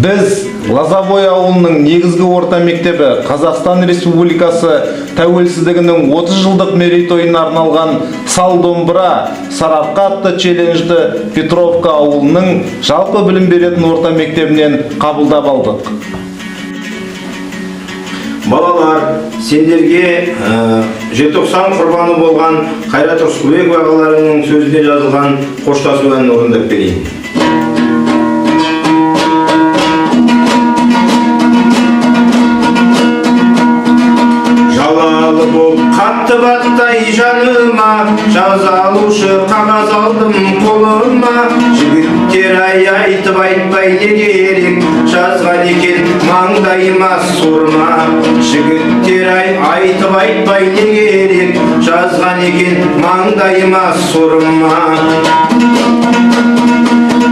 Біз Лозовой ауылының негізгі орта мектебі Қазақстан Республикасы тәуелсіздігінің 30 жылдық мерейтойына арналған сал домбыра сарапқа атты челленджді Петровка ауылының жалпы білім беретін орта мектебінен қабылдап алдық. Балалар, сендерге желтоқсан құрбаны болған Қайрат Рысқұлбек ағаларының сөзінде жазылған қоштасу әнін орындап берейін. Жалалы боп қатты баттай жаныма, жазалушы қағаз алдым қолыма. Жігіттер айтып айтпай не керек, жазған екен маңдайыма сұрма. Жігіттер айтып айтпай не керек, жазған екен маңдайыма сұрма.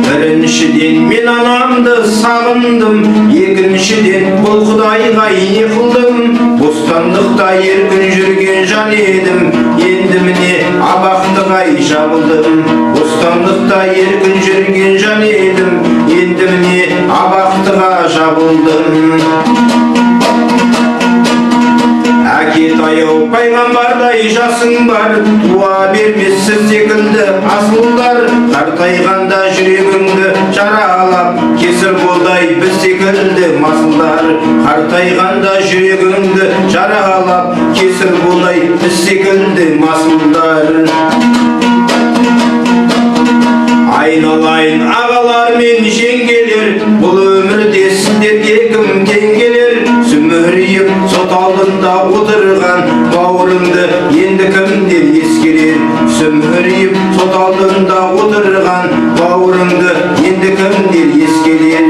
Біріншіден мен анамды сағындым, екіншіден бұл Құдайға не қылдым. Бостандықта еркін жүрген жан едім, енді міне абақтыға жабылдым. Бостандықта еркін жүрген жан едім, енді міне абақтыға жабылдым. Әке таяу пайғамбардай жасың бар, туа бермес сіз секілді асылдар. Қартайғанда жүрегіңді жаралап, кесір болдай біз секілді масылдар. Қартайғанда жүрегіңді жаралап, кесір болдай біз секілді масылдар. Айналайын ағалар мен жеңгелер, бұл өмірде сіздерге кім тең келер? Сүмірейіп сот алдында отырған бауырыңды енді кімдер ескерер? Сүмірейіп сот алдында отырған бауырыңды енді кімдер ескерер?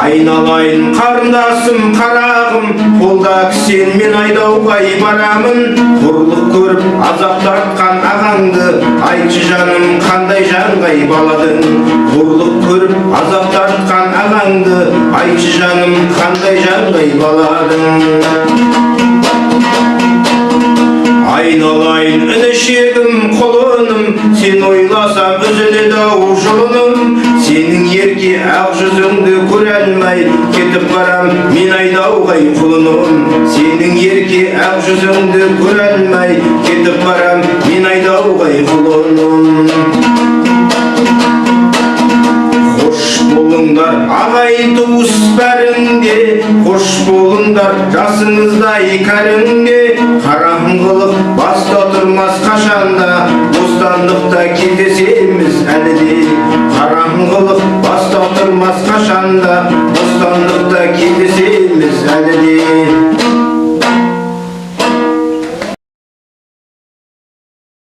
Айналайын қарындасым қарағым, қолда кісенмен айдауға барамын. Қорлық көріп азап тартқан ағаңды, айтшы жаным қандай жанға баладың. Қорлық көріп азап тартқан ағаңды, айтшы жаным қандай жанға баладың. Айналайын інішегім құлыным, сен ойласам үзіледі-ау жолыным. Сенің ерке ақ жүзіңді көре алмай кетіп барам мен айдауға құлыным. Сенің ерке ақ жүзіңді көре алмай кетіп барам мен айдауға құлыным. Қош болыңдар ағайын туыс бәріңде, қош болыңдар жасыңыздай кәріңде. Қараңғылық баста тұрмас қашанда, бостандықта кездесеміз әлі де. Қараңғылық баста тұрмас қашанда, бостандықта кездесеміз әлі де.